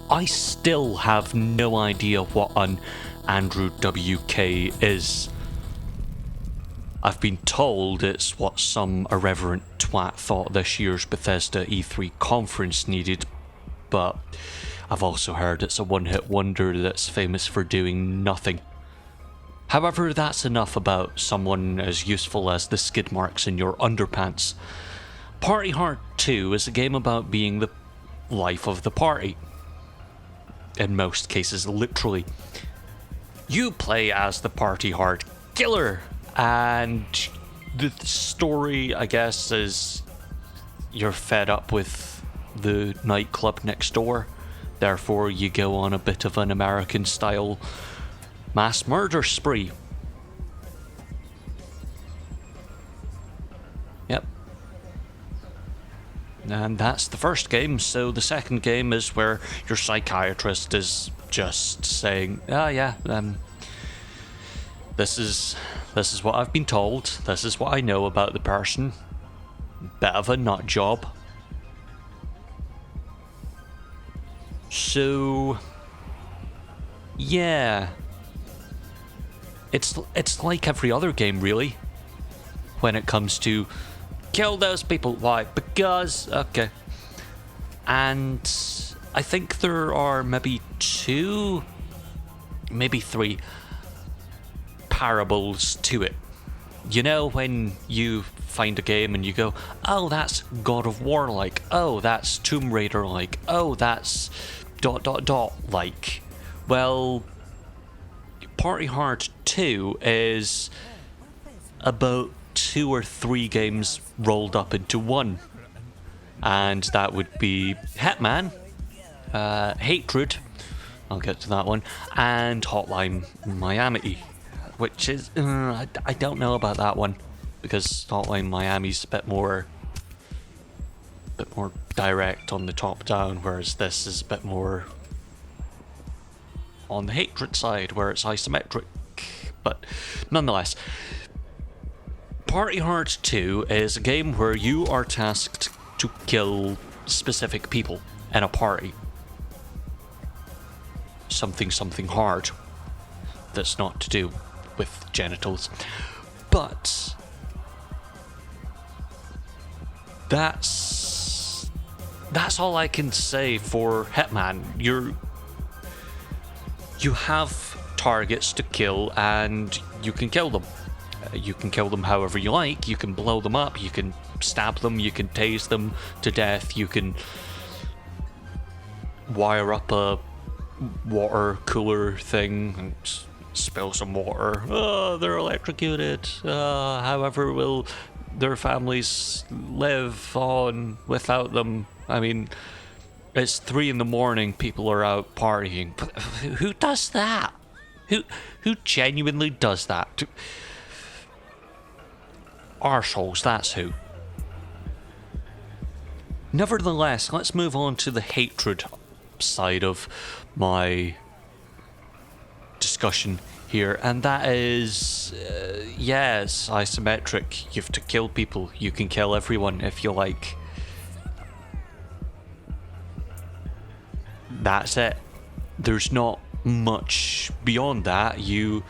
I still have no idea what an Andrew WK is. I've been told it's what some irreverent twat thought this year's Bethesda E3 conference needed, but I've also heard it's a one-hit wonder that's famous for doing nothing. However, that's enough about someone as useful as the skid marks in your underpants. Party Hard 2 is a game about being the life of the party. In most cases, literally. You play as the Party Hard killer, and the story, I guess, is you're fed up with the nightclub next door. Therefore, you go on a bit of an American-style mass murder spree. Yep. And that's the first game, so the second game is where your psychiatrist is just saying, this is what I've been told, this is what I know about the person. Bit of a nut job. So, yeah. It's like every other game, really, when it comes to kill those people. Why? Because, okay. And I think there are maybe 2, maybe 3 parables to it. You know, when you find a game and you go, oh, that's God of War like, oh, that's Tomb Raider like, oh, that's ... like. Well, Party Hard 2 is about 2 or 3 games rolled up into one. And that would be Hitman, Hatred, I'll get to that one, and Hotline Miami, which is, I don't know about that one, because Hotline Miami's a bit more direct on the top down, whereas this is a bit more on the Hatred side, where it's isometric. But nonetheless, Party Hard 2 is a game where you are tasked to kill specific people in a party. Something hard that's not to do with genitals. But that's all I can say for Hitman. You have targets to kill, and you can kill them. You can kill them however you like. You can blow them up, you can stab them, you can tase them to death, you can wire up a water cooler thing and spill some water. Oh, they're electrocuted. However will their families live on without them? I mean, it's 3 a.m, people are out partying. But who does that? Who genuinely does that? Arseholes, that's who. Nevertheless, let's move on to the hatred side of my discussion here, and that is, yes, isometric. You have to kill people. You can kill everyone if you like. That's it. There's not much beyond that. You're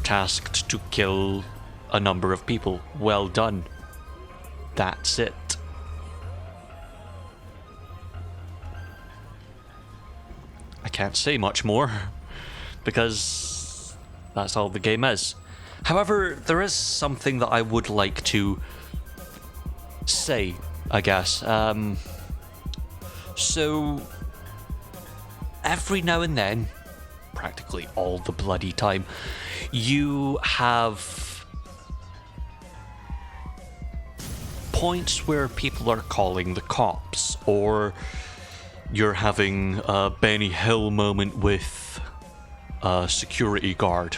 tasked to kill a number of people. Well done. That's it. I can't say much more, because that's all the game is. However, there is something that I would like to say, I guess. So, every now and then, practically all the bloody time, you have points where people are calling the cops, or you're having a Benny Hill moment with a security guard.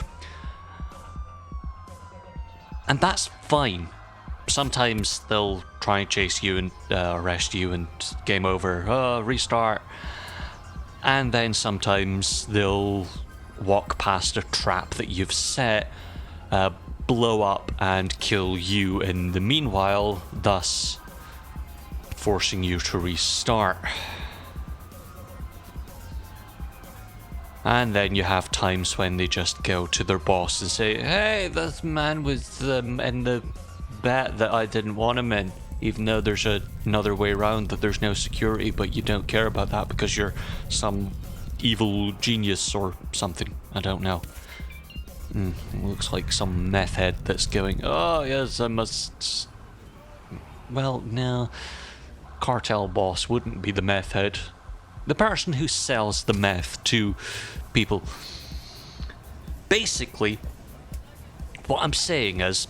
And that's fine. Sometimes they'll try and chase you and arrest you and game over, restart. And then sometimes they'll walk past a trap that you've set, blow up and kill you in the meanwhile, thus forcing you to restart. And then you have times when they just go to their boss and say, hey, this man was in the bet that I didn't want him in, even though there's another way around, that there's no security, but you don't care about that because you're some evil genius or something. I don't know. Looks like some meth head that's going, oh yes, I must... Well, no. Cartel boss wouldn't be the meth head. The person who sells the meth to people. Basically, what I'm saying is,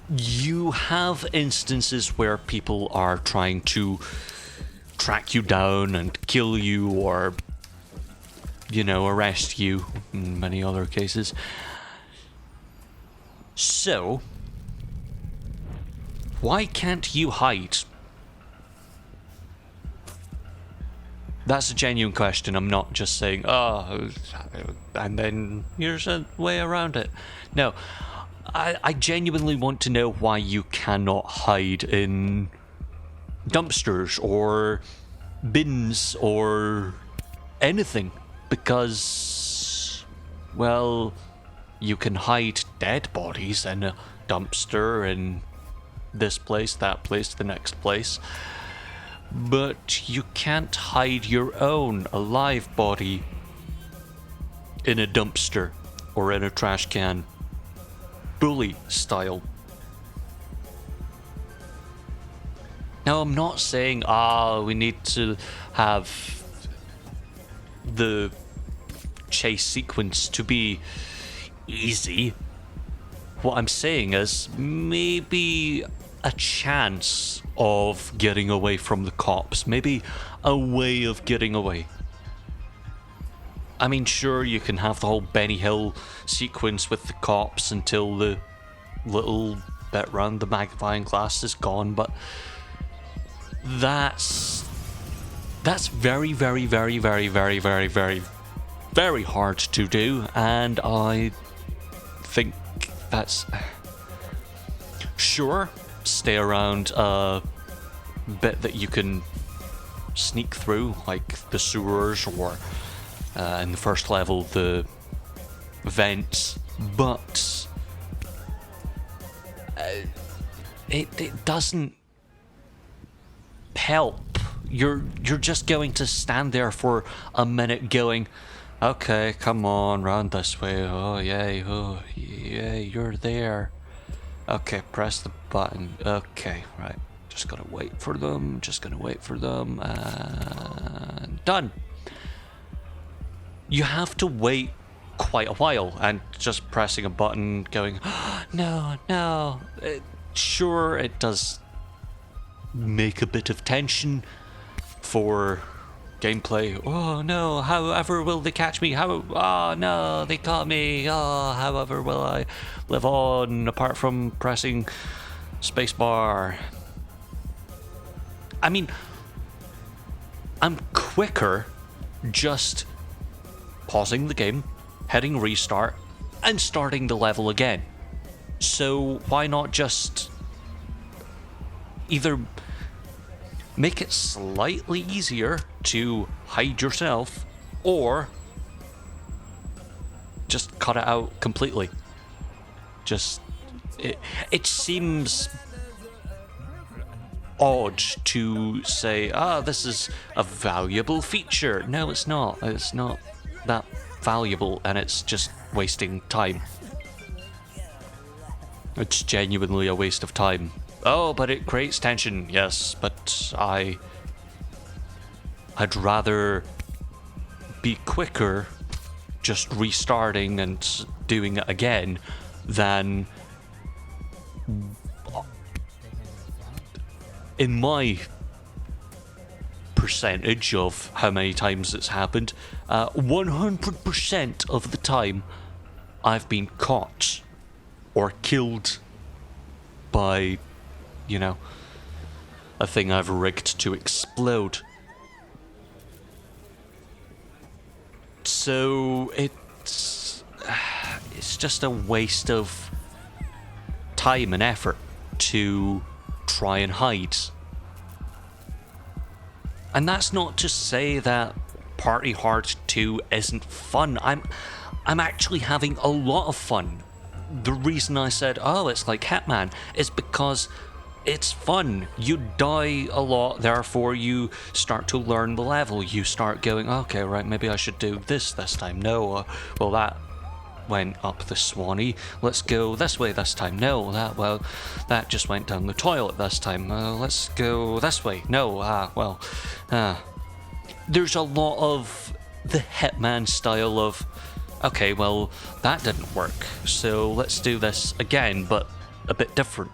you have instances where people are trying to track you down and kill you or, you know, arrest you in many other cases. So, why can't you hide? That's a genuine question. I'm not just saying, oh, and then here's a way around it. No, I genuinely want to know why you cannot hide in dumpsters or bins or anything. Because, well, you can hide dead bodies in a dumpster in this place, that place, the next place. But you can't hide your own alive body in a dumpster or in a trash can, bully style. Now, I'm not saying, we need to have the chase sequence to be easy. What I'm saying is maybe a chance of getting away from the cops, maybe a way of getting away. I mean, sure, you can have the whole Benny Hill sequence with the cops until the little bit around the magnifying glass is gone, but that's very, very, very, very, very, very, very, very hard to do, and I think that's... Sure, stay around a bit that you can sneak through, like the sewers or in the first level the vents, but it doesn't help. You're just going to stand there for a minute going, okay, come on, round this way, oh yay, you're there. Okay, press the button. Okay, right. Just gonna wait for them. And done. You have to wait quite a while, and just pressing a button going, no. Sure, it does make a bit of tension for gameplay. Oh no, however will they catch me? Oh no, they caught me. Oh, however will I live on apart from pressing spacebar? I mean, I'm quicker just pausing the game, hitting restart, and starting the level again. So why not just either make it slightly easier to hide yourself, or just cut it out completely. Just it seems odd to say, this is a valuable feature. No, it's not. It's not that valuable, and it's just wasting time. It's genuinely a waste of time. Oh, but it creates tension. Yes, but I'd rather be quicker just restarting and doing it again than, in my percentage of how many times it's happened, 100% of the time I've been caught or killed by, you know, a thing I've rigged to explode. So it's just a waste of time and effort to try and hide. And that's not to say that Party Hard 2 isn't fun. I'm actually having a lot of fun. The reason I said, oh, it's like Hitman, is because it's fun. You die a lot, therefore you start to learn the level. You start going, okay, right, maybe I should do this time. No, well, that went up the Swanee. Let's go this way this time. No, that just went down the toilet this time. Let's go this way. No, there's a lot of the Hitman style of, okay, well, that didn't work, so let's do this again, but a bit different.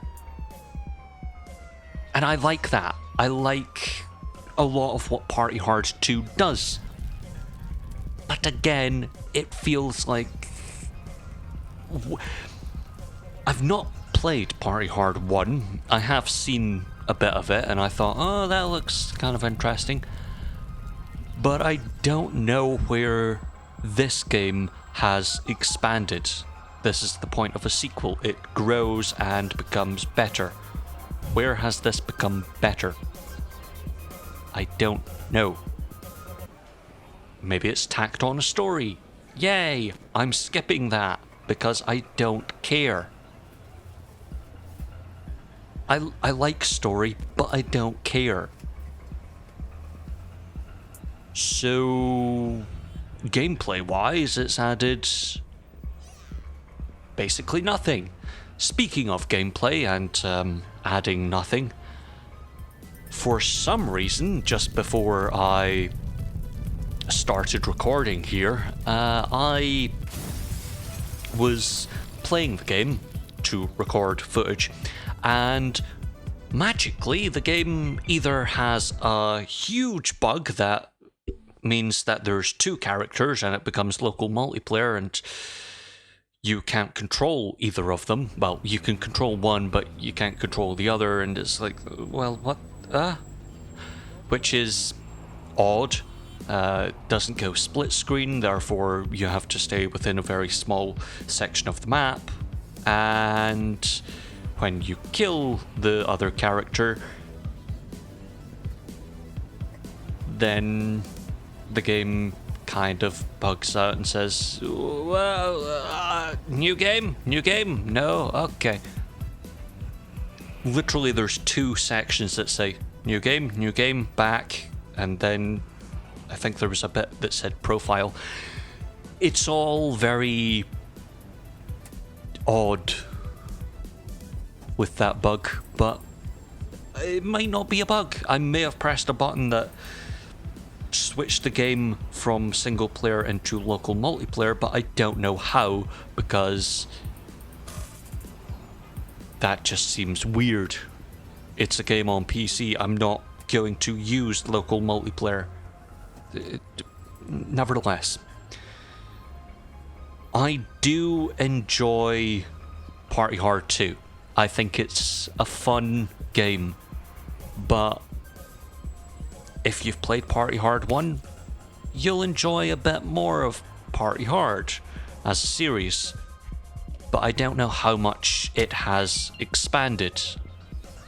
And I like that. I like a lot of what Party Hard 2 does. But again, it feels like... I've not played Party Hard 1. I have seen a bit of it, and I thought, oh, that looks kind of interesting. But I don't know where this game has expanded. This is the point of a sequel. It grows and becomes better. Where has this become better? I don't know. Maybe it's tacked on a story. Yay! I'm skipping that because I don't care. I like story, but I don't care. So, gameplay-wise, it's added basically nothing. Speaking of gameplay and adding nothing, for some reason, just before I started recording here, I was playing the game to record footage, and magically the game either has a huge bug that means that there's two characters and it becomes local multiplayer and you can't control either of them. Well, you can control one, but you can't control the other, and it's like, well, what? Which is odd. Doesn't go split screen, therefore you have to stay within a very small section of the map, and when you kill the other character, then the game kind of bugs out and says, well, new game? No? Okay. Literally there's two sections that say new game, back, and then I think there was a bit that said profile. It's all very odd with that bug, but it might not be a bug. I may have pressed a button that switched the game from single player into local multiplayer, but I don't know how, because that just seems weird. It's a game on PC. I'm not going to use local multiplayer. Nevertheless, I do enjoy Party Hard 2. I think it's a fun game, but if you've played Party Hard 1, you'll enjoy a bit more of Party Hard as a series, but I don't know how much it has expanded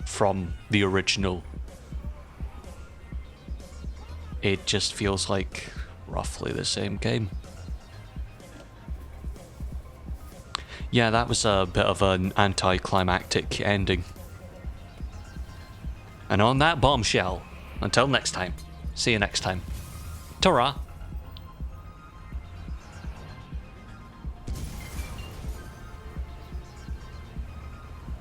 from the original. It just feels like roughly the same game. Yeah, that was a bit of an anticlimactic ending. And on that bombshell, until next time, see you next time. Ta-ra!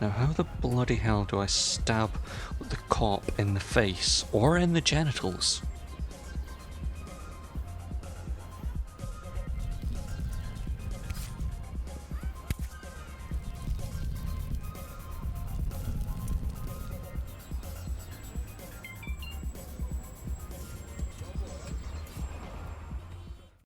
Now how the bloody hell do I stab the cop in the face or in the genitals?